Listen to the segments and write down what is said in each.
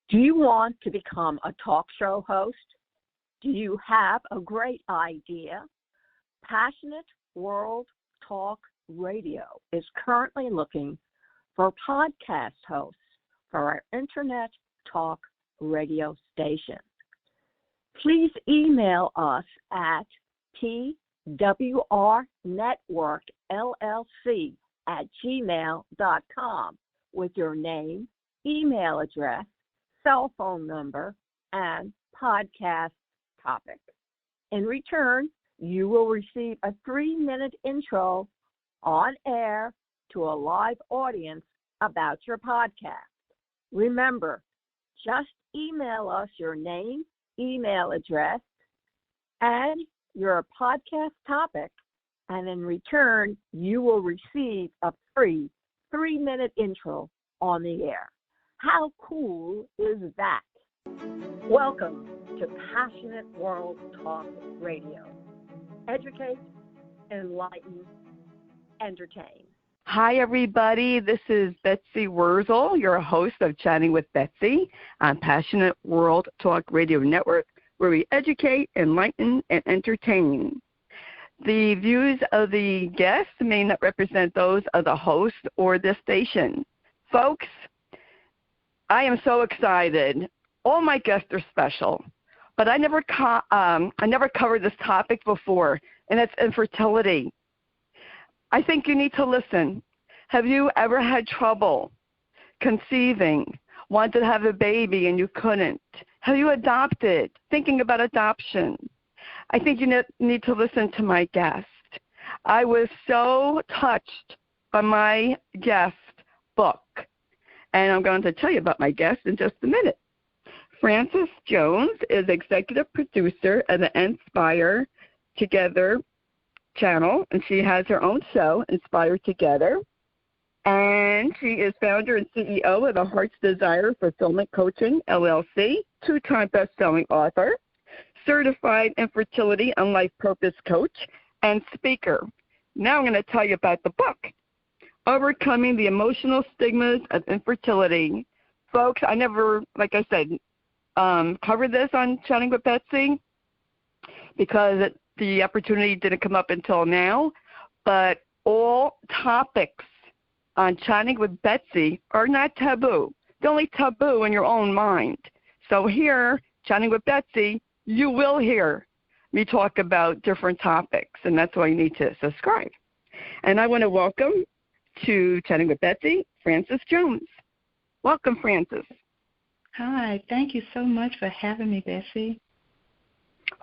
Do you want to become a talk show host? Do you have a great idea? Passionate World Talk Radio is currently looking for podcast hosts for our Internet Talk radio station. Please email us at pwrnetworkllc@gmail.com with your name, email address, cell phone number, and podcast topic. In return, you will receive a 3-minute intro on air to a live audience about your podcast. Remember, just email us your name, email address, and your podcast topic, and in return, you will receive a free 3-minute intro on the air. How cool is that? Welcome to Passionate World Talk Radio. Educate, enlighten, entertain. Hi, everybody. This is Betsy Wurzel, your host of Chatting with Betsy on Passionate World Talk Radio Network, where we educate, enlighten, and entertain. The views of the guests may not represent those of the host or the station. Folks, I am so excited. All my guests are special, but I never covered this topic before, and it's infertility. I think you need to listen. Have you ever had trouble conceiving, wanted to have a baby and you couldn't? Have you adopted, thinking about adoption? I think you need to listen to my guest. I was so touched by my guest book, and I'm going to tell you about my guest in just a minute. Frances Jones is executive producer of the Inspire Together channel, and she has her own show, Inspire Together. And she is founder and CEO of the Heart's Desire Fulfillment Coaching, LLC, 2-time best-selling author, certified infertility and life purpose coach, and speaker. Now I'm going to tell you about the book, Overcoming the Emotional Stigmas of Infertility. Folks, I never, like I said, covered this on Chatting with Betsy because the opportunity didn't come up until now, but all topics on Chatting with Betsy are not taboo. They're only taboo in your own mind. So here, Chatting with Betsy, you will hear me talk about different topics, and that's why you need to subscribe. And I want to welcome to Chatting with Betsy, Frances Jones. Welcome, Frances. Hi, thank you so much for having me, Betsy.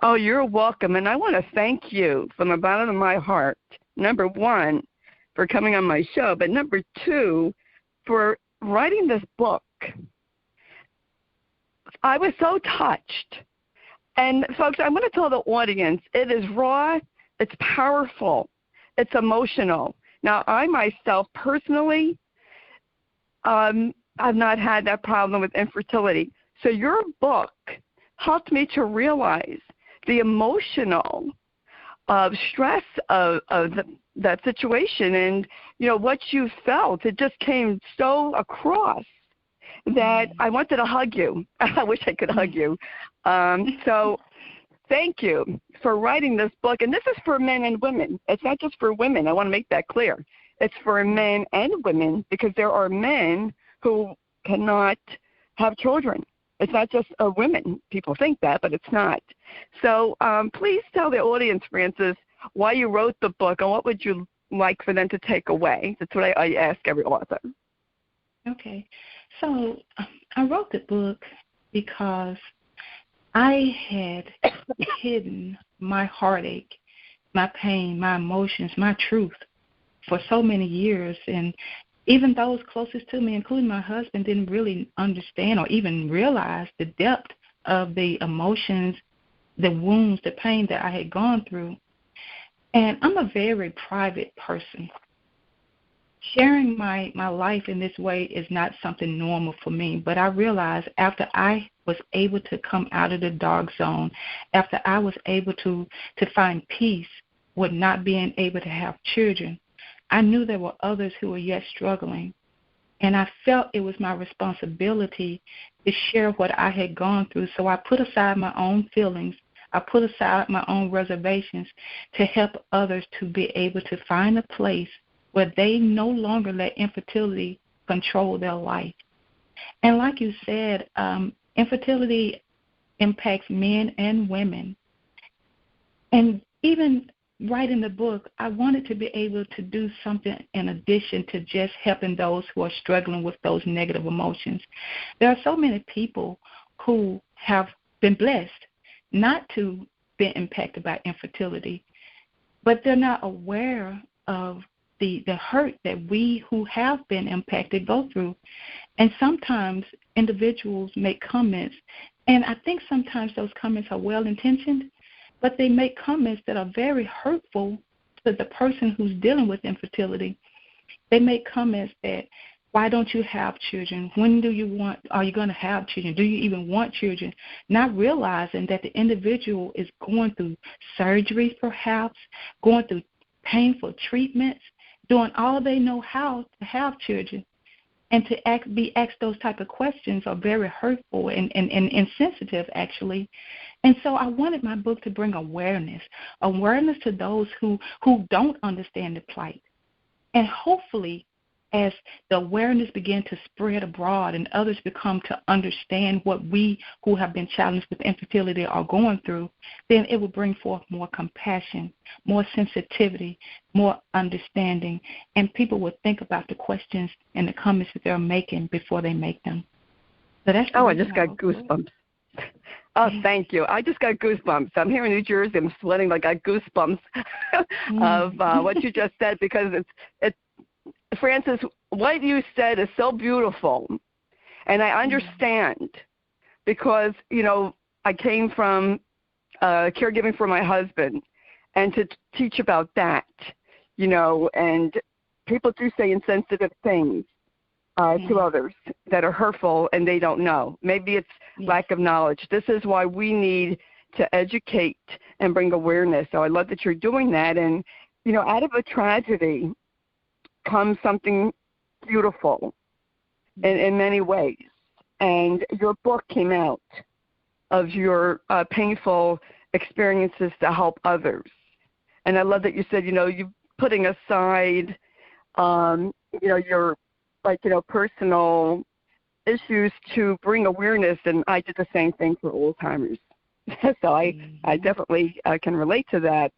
Oh, you're welcome, and I want to thank you from the bottom of my heart, number one, for coming on my show, but number two, for writing this book. I was so touched. And, folks, I'm going to tell the audience, it is raw, it's powerful, it's emotional. Now, I myself personally I've not had that problem with infertility. So your book helped me to realize the emotional stress of that situation and, you know, what you felt. It just came so across that I wanted to hug you. I wish I could hug you. So thank you for writing this book. And this is for men and women. It's not just for women. I want to make that clear. It's for men and women because there are men who cannot have children. It's not just women. People think that, but it's not. So please tell the audience, Frances, why you wrote the book and what would you like for them to take away. That's what I ask every author. Okay. So I wrote the book because I had hidden my heartache, my pain, my emotions, my truth for so many years. And even those closest to me, including my husband, didn't really understand or even realize the depth of the emotions, the wounds, the pain that I had gone through. And I'm a very private person. Sharing my life in this way is not something normal for me, but I realized after I was able to come out of the dark zone, after I was able to find peace with not being able to have children, I knew there were others who were yet struggling. And I felt it was my responsibility to share what I had gone through. So I put aside my own feelings. I put aside my own reservations to help others to be able to find a place where they no longer let infertility control their life. And like you said, infertility impacts men and women. And even writing the book, I wanted to be able to do something in addition to just helping those who are struggling with those negative emotions. There are so many people who have been blessed not to be impacted by infertility, but they're not aware of the hurt that we who have been impacted go through. And sometimes individuals make comments, and I think sometimes those comments are well-intentioned, but they make comments that are very hurtful to the person who's dealing with infertility. They make comments that, why don't you have children? When are you going to have children? Do you even want children? Not realizing that the individual is going through surgeries perhaps, going through painful treatments, doing all they know how to have children. And to be asked those type of questions are very hurtful and insensitive, actually. And so I wanted my book to bring awareness to those who don't understand the plight. And hopefully, as the awareness begin to spread abroad and others become to understand what we who have been challenged with infertility are going through, then it will bring forth more compassion, more sensitivity, more understanding, and people will think about the questions and the comments that they're making before they make them. So that's I just got goosebumps. Oh, thank you. I just got goosebumps. I'm here in New Jersey. I'm sweating, like I got goosebumps of what you just said, because it's Frances, what you said is so beautiful, and I understand because, I came from caregiving for my husband, and to teach about that, and people do say insensitive things to others that are hurtful, and they don't know. Maybe it's lack of knowledge. This is why we need to educate and bring awareness. So I love that you're doing that, and, out of a tragedy comes something beautiful in many ways. And your book came out of your painful experiences to help others. And I love that you said, you putting aside, your, personal issues to bring awareness. And I did the same thing for Alzheimer's. So I definitely can relate to that.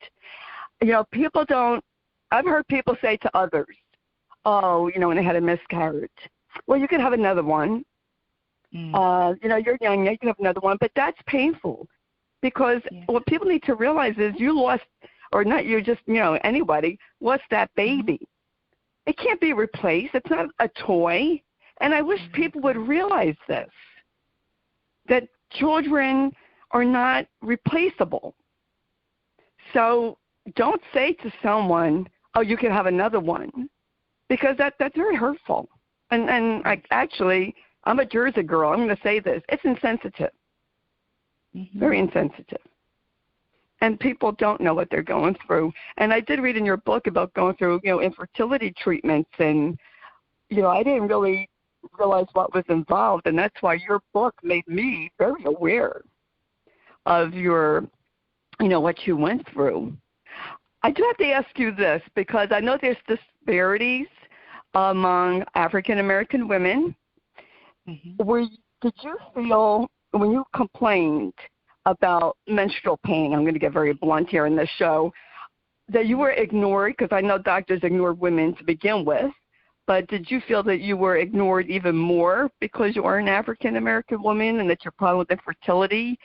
I've heard people say to others, when they had a miscarriage, well, you could have another one. You're young, you can have another one. But that's painful, because what people need to realize is you lost, or not you, just, anybody lost that baby. It can't be replaced. It's not a toy. And I wish people would realize this, that children are not replaceable. So don't say to someone, oh, you can have another one. Because that's very hurtful. And I'm a Jersey girl. I'm going to say this. It's insensitive. Very insensitive. And people don't know what they're going through. And I did read in your book about going through, infertility treatments. And, I didn't really realize what was involved. And that's why your book made me very aware of your, what you went through. I do have to ask you this, because I know there's disparities among African-American women. Did you feel, when you complained about menstrual pain, I'm going to get very blunt here in this show, that you were ignored? Because I know doctors ignore women to begin with, but did you feel that you were ignored even more because you are an African-American woman, and that your problem with infertility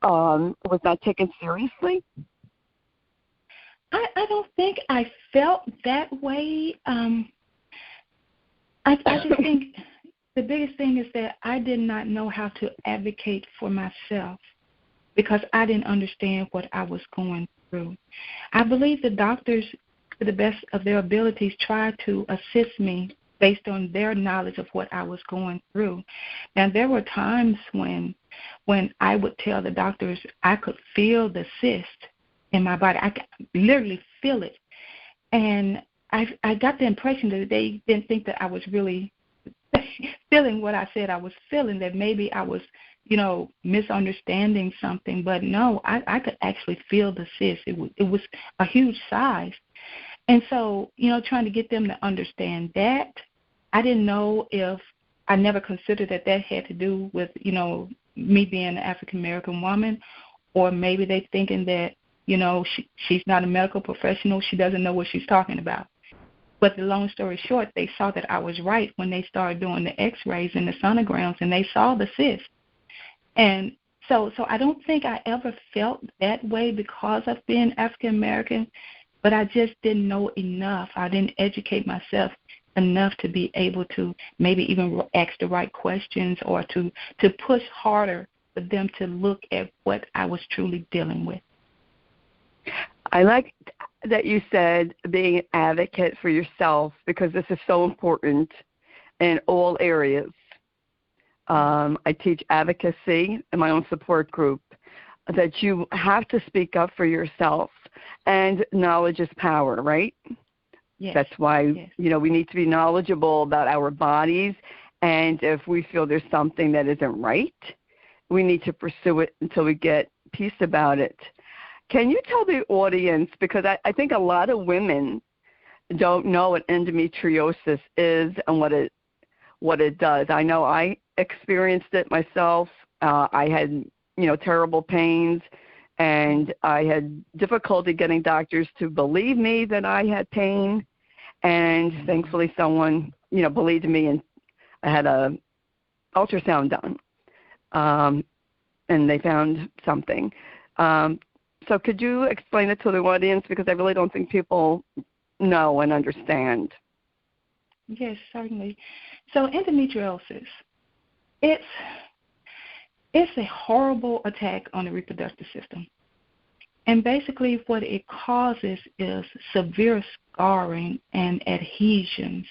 was not taken seriously? I don't think I felt that way. I just think the biggest thing is that I did not know how to advocate for myself, because I didn't understand what I was going through. I believe the doctors, to the best of their abilities, tried to assist me based on their knowledge of what I was going through. Now, there were times when I would tell the doctors I could feel the cyst in my body. I could literally feel it. And I got the impression that they didn't think that I was really feeling what I said I was feeling, that maybe I was, misunderstanding something. But no, I could actually feel the cyst. It was a huge size. And so, trying to get them to understand that, I didn't know if I never considered that had to do with, me being an African-American woman, or maybe they thinking that, she's not a medical professional. She doesn't know what she's talking about. But the long story short, they saw that I was right when they started doing the x-rays and the sonograms, and they saw the cyst. And so I don't think I ever felt that way because of being African-American, but I just didn't know enough. I didn't educate myself enough to be able to maybe even ask the right questions, or to push harder for them to look at what I was truly dealing with. I like that you said being an advocate for yourself, because this is so important in all areas. I teach advocacy in my own support group, that you have to speak up for yourself, and knowledge is power, right? Yes. That's why, yes. We need to be knowledgeable about our bodies, and if we feel there's something that isn't right, we need to pursue it until we get peace about it. Can you tell the audience, because I think a lot of women don't know what endometriosis is and what it does. I know I experienced it myself. I had, terrible pains, and I had difficulty getting doctors to believe me that I had pain. And thankfully someone, believed me, and I had a ultrasound done, and they found something. So could you explain it to the audience, because I really don't think people know and understand. Yes, certainly. So endometriosis, it's a horrible attack on the reproductive system. And basically what it causes is severe scarring and adhesions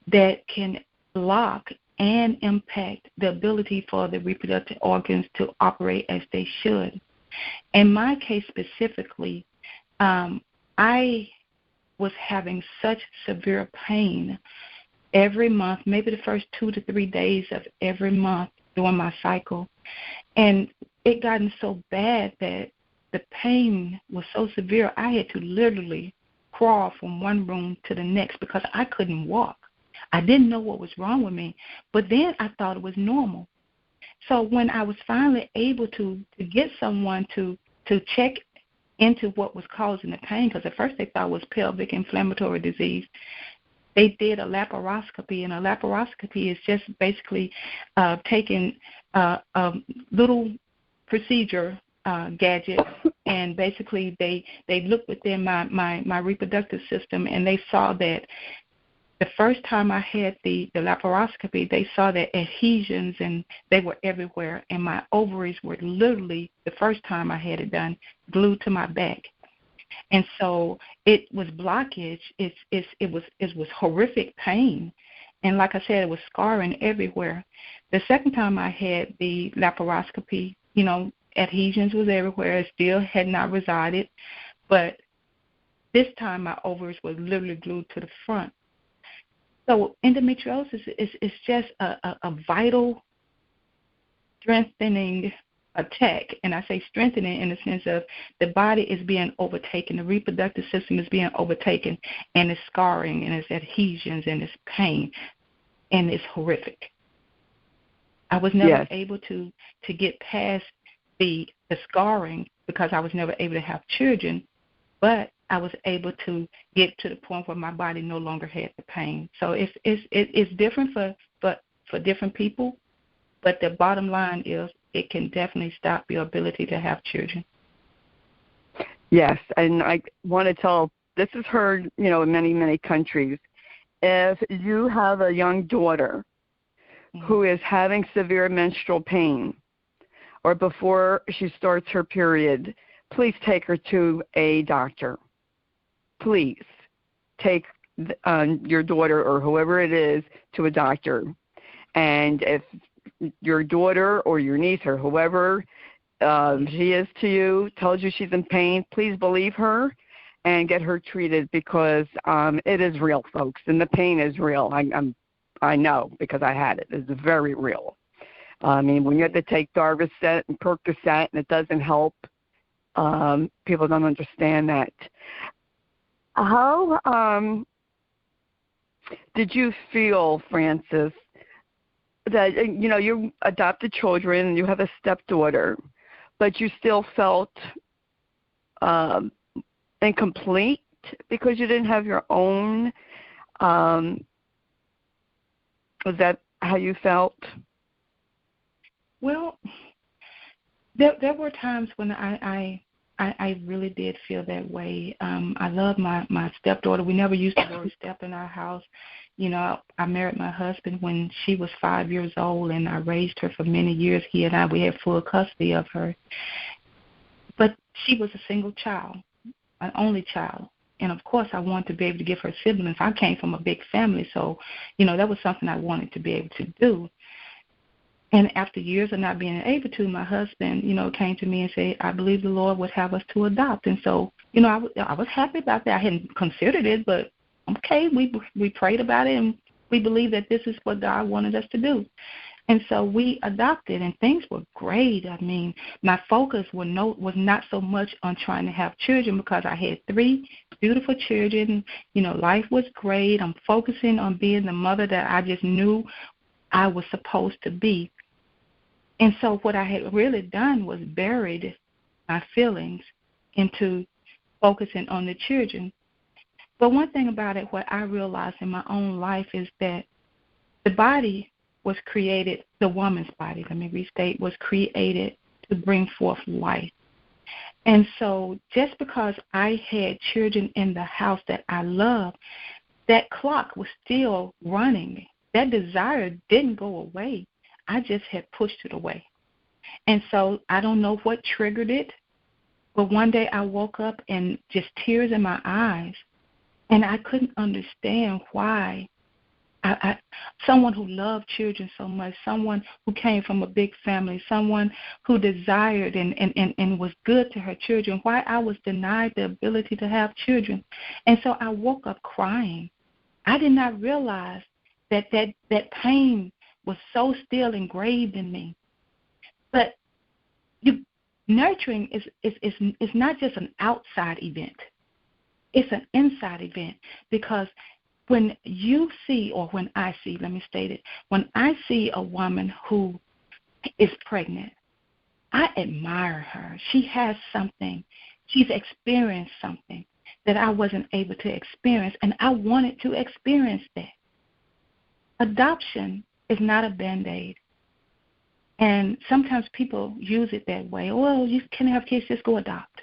that can block and impact the ability for the reproductive organs to operate as they should. In my case specifically, I was having such severe pain every month, maybe the first 2 to 3 days of every month during my cycle. And it gotten so bad that the pain was so severe, I had to literally crawl from one room to the next because I couldn't walk. I didn't know what was wrong with me, but then I thought it was normal. So when I was finally able to get someone to check into what was causing the pain, because at first they thought it was pelvic inflammatory disease, they did a laparoscopy, and a laparoscopy is just basically taking a little procedure gadget, and basically they looked within my reproductive system, and they saw that the first time I had the laparoscopy, they saw that adhesions, and they were everywhere, and my ovaries were literally, the first time I had it done, glued to my back. And so it was blockage. It was horrific pain, and like I said, it was scarring everywhere. The second time I had the laparoscopy, adhesions was everywhere. It still had not resided, but this time my ovaries were literally glued to the front. So endometriosis is just a vital strengthening attack, and I say strengthening in the sense of the body is being overtaken, the reproductive system is being overtaken, and it's scarring, and it's adhesions, and it's pain, and it's horrific. I was never able to get past the scarring because I was never able to have children, but I was able to get to the point where my body no longer had the pain. So it's different for different people, but the bottom line is it can definitely stop your ability to have children. Yes, and I want to tell, this is heard, in many, many countries. If you have a young daughter who is having severe menstrual pain, or before she starts her period, please take her to a doctor. Please take your daughter or whoever it is to a doctor. And if your daughter or your niece or whoever she is to you tells you she's in pain, please believe her and get her treated, because it is real, folks, and the pain is real. I know because I had it. It's very real. I mean, when you have to take Darvocet and Percocet and it doesn't help, people don't understand that. How did you feel, Frances, that, you know, you adopted children and you have a stepdaughter, but you still felt incomplete because you didn't have your own? Was that how you felt? Well, there were times when I really did feel that way. I love my stepdaughter. We never used the word step in our house. You know, I married my husband when she was 5 years old, and I raised her for many years. He and I, we had full custody of her. But she was a single child, an only child. And, of course, I wanted to be able to give her siblings. I came from a big family, so, you know, that was something I wanted to be able to do. And after years of not being able to, my husband, you know, came to me and said, I believe the Lord would have us to adopt. And so, you know, I was happy about that. I hadn't considered it, but okay, we prayed about it, and we believed that this is what God wanted us to do. And so we adopted, and things were great. I mean, my focus was not so much on trying to have children because I had 3 beautiful children. You know, life was great. I'm focusing on being the mother that I just knew I was supposed to be. And so what I had really done was buried my feelings into focusing on the children. But one thing about it, what I realized in my own life is that the body was created, the woman's body, let me restate, was created to bring forth life. And so just because I had children in the house that I loved, that clock was still running. That desire didn't go away. I just had pushed it away. And so I don't know what triggered it, but one day I woke up and just tears in my eyes, and I couldn't understand why someone who loved children so much, someone who came from a big family, someone who desired and was good to her children, why I was denied the ability to have children. And so I woke up crying. I did not realize that pain was so still engraved in me. But nurturing is not just an outside event. It's an inside event, because when you see, or when I see, let me state it, when I see a woman who is pregnant, I admire her. She has something. She's experienced something that I wasn't able to experience, and I wanted to experience that. Adoption is not a Band-Aid. And sometimes people use it that way. Well, you can have kids, just go adopt.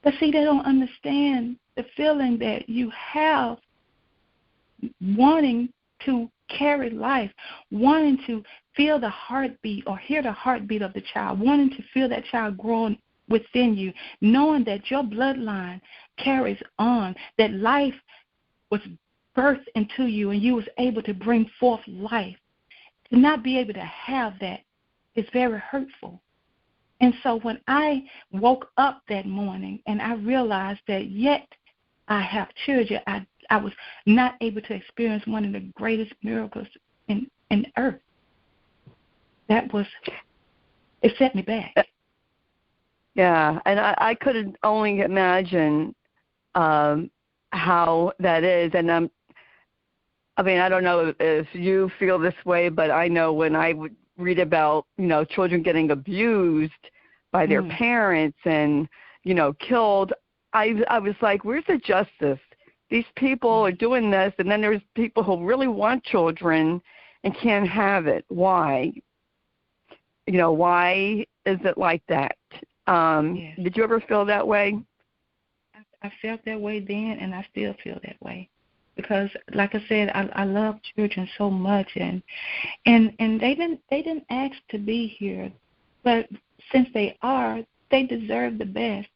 But see, they don't understand the feeling that you have wanting to carry life, wanting to feel the heartbeat or hear the heartbeat of the child, wanting to feel that child growing within you, knowing that your bloodline carries on, that life was birthed into you and you was able to bring forth life. To not be able to have that is very hurtful. And so when I woke up that morning and I realized that yet I have children, I was not able to experience one of the greatest miracles in earth. It set me back. Yeah, and I could only imagine how that is. And I mean, I don't know if you feel this way, but I know when I would read about, you know, children getting abused by their parents and, you know, killed, I was like, where's the justice? These people are doing this, and then there's people who really want children and can't have it. Why? You know, why is it like that? Yes. Did you ever feel that way? I felt that way then, and I still feel that way. Because, like I said, I love children so much, and they didn't ask to be here, but since they are, they deserve the best.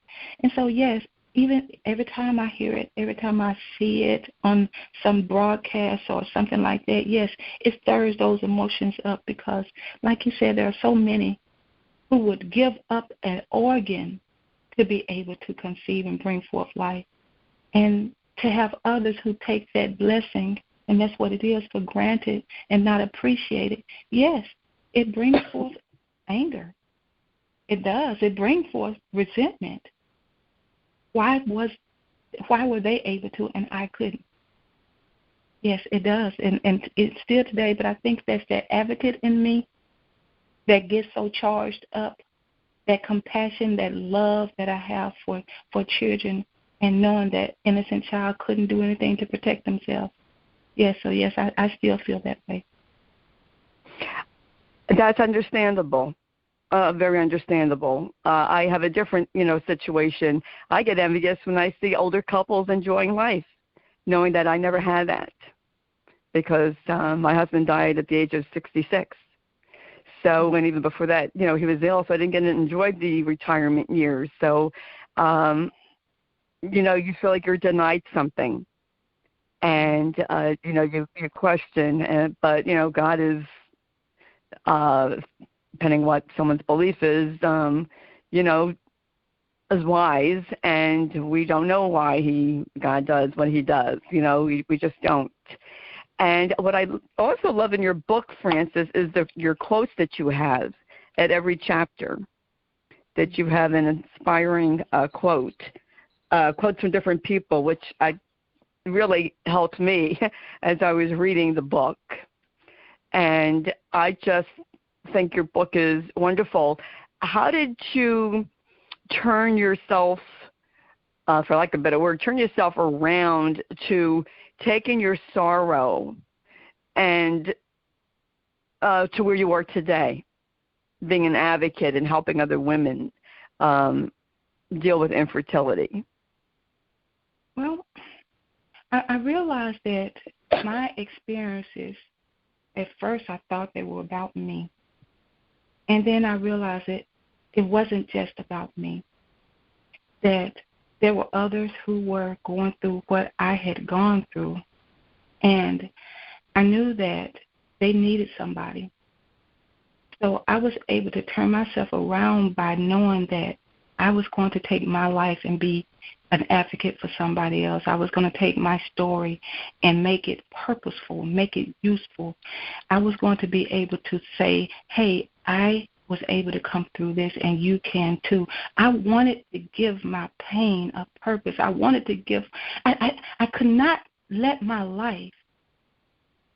And so, yes, even every time I hear it, every time I see it on some broadcast or something like that, yes, it stirs those emotions up because, like you said, there are so many who would give up an organ to be able to conceive and bring forth life. And to have others who take that blessing and that's what it is, for granted and not appreciated, yes, it brings forth anger. It does. It brings forth resentment. Why were they able to and I couldn't? Yes, it does. And it's still today, but I think that's that advocate in me that gets so charged up, that compassion, that love that I have for children, and knowing that innocent child couldn't do anything to protect themselves. Yes, so yes, I still feel that way. That's understandable. Very understandable. I have a different, situation. I get envious when I see older couples enjoying life, knowing that I never had that because my husband died at the age of 66. So, and even before that, he was ill, so I didn't get to enjoy the retirement years. So, you feel like you're denied something, and you question. But God is, depending what someone's belief is, is wise, and we don't know why God does what He does. We just don't. And what I also love in your book, Frances, is your quotes that you have at every chapter. That you have an inspiring quotes from different people, which really helped me as I was reading the book. And I just think your book is wonderful. How did you turn yourself, for lack of a better word, turn yourself around to taking your sorrow and to where you are today, being an advocate and helping other women deal with infertility? Well, I realized that my experiences, at first I thought they were about me. And then I realized that it wasn't just about me, that there were others who were going through what I had gone through. And I knew that they needed somebody. So I was able to turn myself around by knowing that I was going to take my life and be an advocate for somebody else. I was going to take my story and make it purposeful, make it useful. I was going to be able to say, hey, I was able to come through this and you can too. I wanted to give my pain a purpose. I wanted to give, I could not let my life,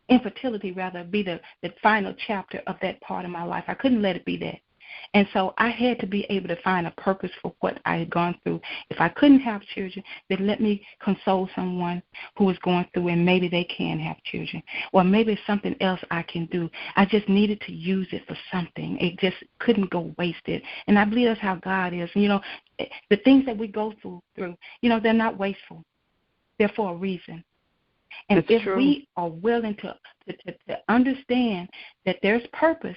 infertility rather, be the final chapter of that part of my life. I couldn't let it be that. And so I had to be able to find a purpose for what I had gone through. If I couldn't have children, then let me console someone who is going through and maybe they can have children. Or maybe it's something else I can do. I just needed to use it for something. It just couldn't go wasted. And I believe that's how God is. The things that we go through, they're not wasteful. They're for a reason. And That's if true. we are willing to understand that there's purpose,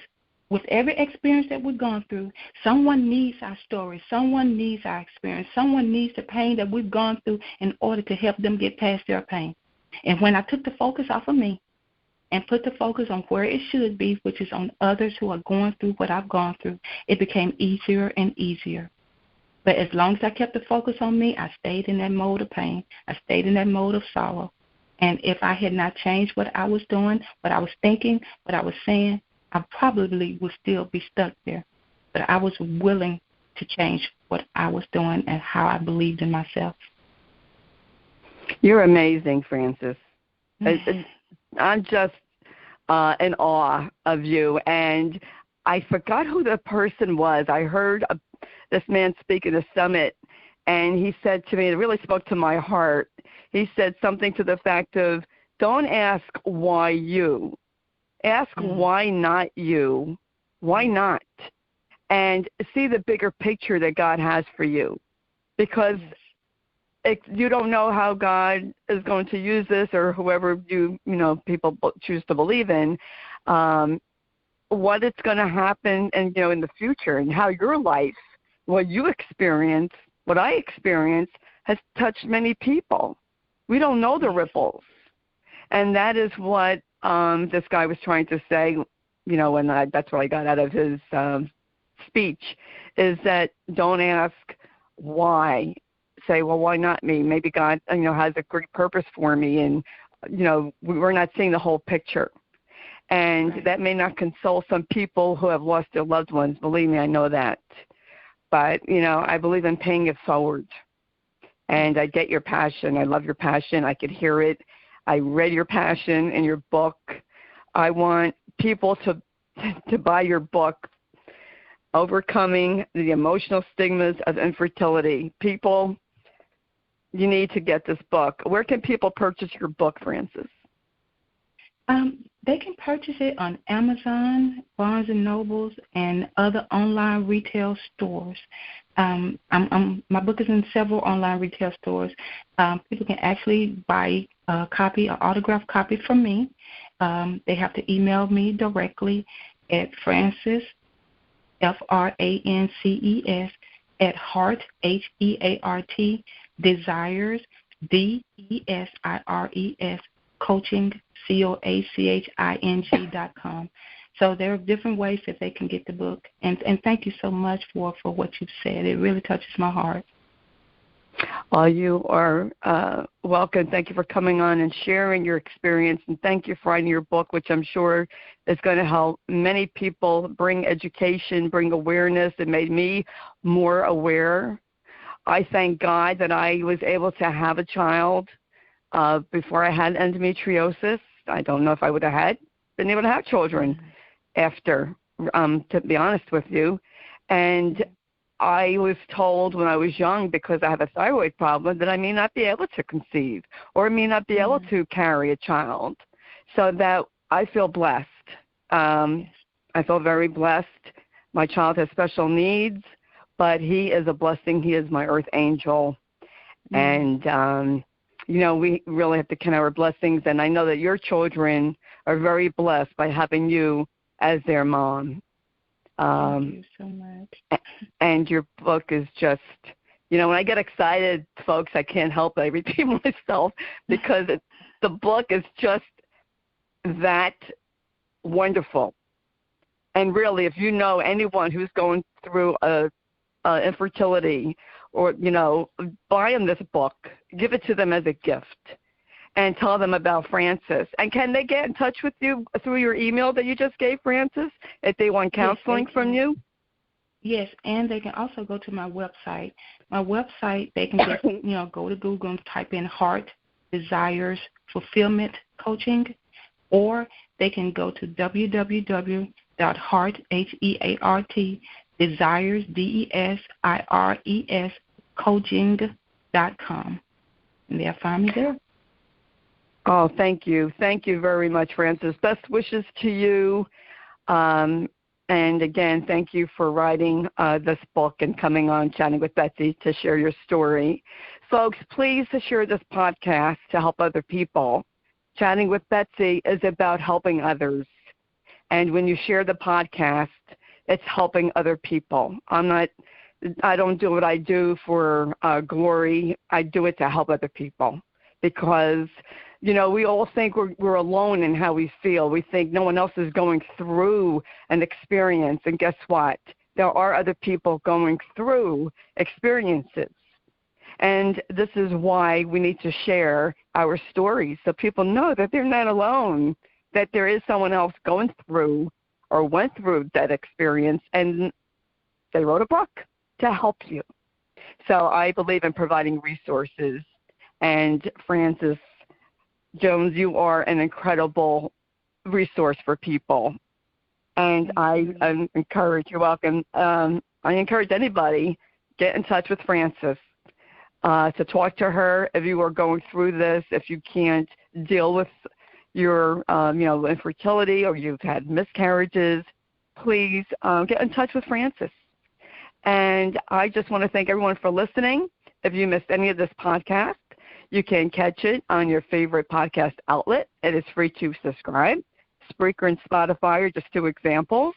with every experience that we've gone through, someone needs our story. Someone needs our experience. Someone needs the pain that we've gone through in order to help them get past their pain. And when I took the focus off of me and put the focus on where it should be, which is on others who are going through what I've gone through, it became easier and easier. But as long as I kept the focus on me, I stayed in that mode of pain. I stayed in that mode of sorrow. And if I had not changed what I was doing, what I was thinking, what I was saying, I probably would still be stuck there. But I was willing to change what I was doing and how I believed in myself. You're amazing, Frances. I'm just in awe of you. And I forgot who the person was. I heard this man speak at a summit, and he said to me, it really spoke to my heart. He said something to the fact of, don't ask why you. Ask why not you. Why not? And see the bigger picture that God has for you. Because you don't know how God is going to use this, or whoever people choose to believe in, what it's going to happen and in the future, and how your life, what you experience, what I experience, has touched many people. We don't know the ripples. And that is what this guy was trying to say, and that's what I got out of his speech, is that don't ask why. Say, well, why not me? Maybe God, has a great purpose for me, and we're not seeing the whole picture. And that may not console some people who have lost their loved ones. Believe me, I know that. But, I believe in paying it forward. And I get your passion. I love your passion. I could hear it. I read your passion in your book. I want people to buy your book, Overcoming the Emotional Stigmas of Infertility. People, you need to get this book. Where can people purchase your book, Frances? They can purchase it on Amazon, Barnes & Nobles, and other online retail stores. My book is in several online retail stores. People can actually buy a copy, an autographed copy from me. They have to email me directly at Frances, FRANCES, at heart, HEART, desires, DESIRES, coaching, COACHING.com. So there are different ways that they can get the book. And thank you so much for what you've said. It really touches my heart. Well, you are welcome. Thank you for coming on and sharing your experience. And thank you for writing your book, which I'm sure is going to help many people bring education, bring awareness. It made me more aware. I thank God that I was able to have a child before I had endometriosis. I don't know if I would have been able to have children after, to be honest with you. And I was told when I was young, because I have a thyroid problem, that I may not be able to conceive or may not be able to carry a child. So that I feel blessed. I feel very blessed. My child has special needs, but he is a blessing. He is my earth angel. And we really have to count our blessings, and I know that your children are very blessed by having you as their mom. Thank you so much. And your book is just, when I get excited, folks, I can't help it. I repeat myself because the book is just that wonderful. And really, if you know anyone who's going through infertility, or, buy them this book, give it to them as a gift, and tell them about Frances. And can they get in touch with you through your email that you just gave, Frances, if they want counseling from you? Yes, and they can also go to my website. My website, they can just, go to Google and type in Heart Desires Fulfillment Coaching, or they can go to www.heart, HEART, desires, DESIRES, coaching.com. And they'll find me there. Oh, thank you. Thank you very much, Frances. Best wishes to you. And again, thank you for writing this book and coming on Chatting with Betsy to share your story. Folks, please share this podcast to help other people. Chatting with Betsy is about helping others. And when you share the podcast, it's helping other people. I don't do what I do for glory. I do it to help other people because, we all think we're alone in how we feel. We think no one else is going through an experience. And guess what? There are other people going through experiences. And this is why we need to share our stories so people know that they're not alone, that there is someone else going through or went through that experience, and they wrote a book to help you. So I believe in providing resources. And Frances Jones, you are an incredible resource for people. And I encourage, you're welcome, I encourage anybody, get in touch with Frances to talk to her if you are going through this, if you can't deal with your, infertility or you've had miscarriages, please get in touch with Frances. And I just want to thank everyone for listening. If you missed any of this podcast, you can catch it on your favorite podcast outlet. It is free to subscribe. Spreaker and Spotify are just two examples.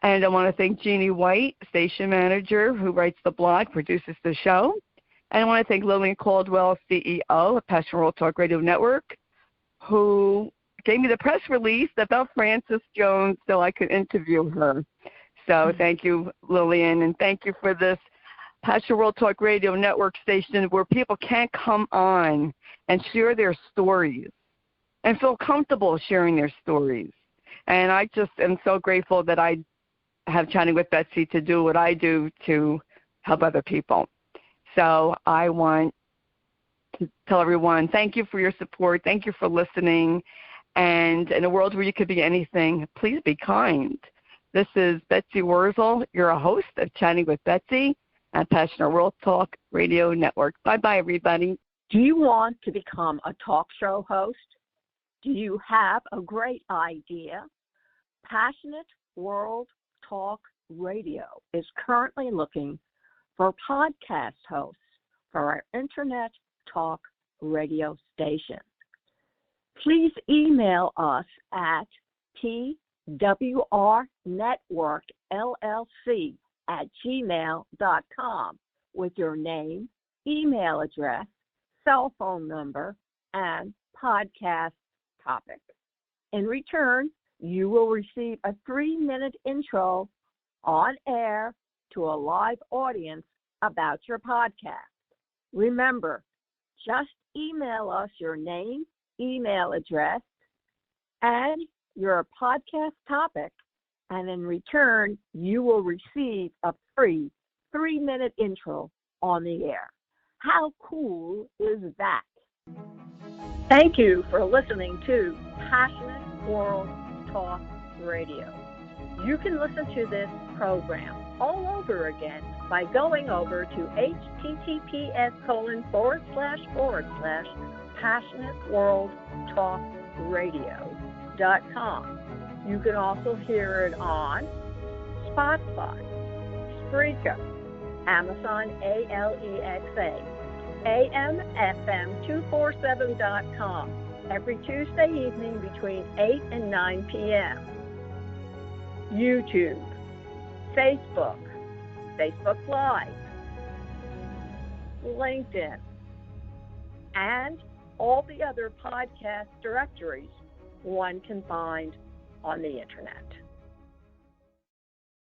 And I want to thank Jeannie White, station manager, who writes the blog, produces the show. And I want to thank Lillian Caldwell, CEO of Passion World Talk Radio Network, who gave me the press release about Frances Jones so I could interview her. So thank you, Lillian, and thank you for this Passion World Talk Radio Network station where people can come on and share their stories and feel comfortable sharing their stories. And I just am so grateful that I have Chatting with Betsy to do what I do to help other people. So I want to tell everyone, thank you for your support. Thank you for listening. And in a world where you could be anything, please be kind. This is Betsy Wurzel. You're a host of Chatting with Betsy at Passionate World Talk Radio Network. Bye-bye, everybody. Do you want to become a talk show host? Do you have a great idea? Passionate World Talk Radio is currently looking for podcast hosts for our Internet Talk radio station. Please email us at pwrnetworkllc@gmail.com with your name, email address, cell phone number, and podcast topic. In return, you will receive a 3-minute intro on air to a live audience about your podcast. Remember, just email us your name, email address, and your podcast topic, and in return, you will receive a free 3-minute intro on the air. How cool is that? Thank you for listening to Passionate World Talk Radio. You can listen to this program all over again by going over to https://passionateworldtalkradio.com. You can also hear it on Spotify, Spreaker, Amazon Alexa, AMFM247.com every Tuesday evening between 8 and 9 p.m. YouTube, Facebook Live, LinkedIn, and all the other podcast directories one can find on the Internet.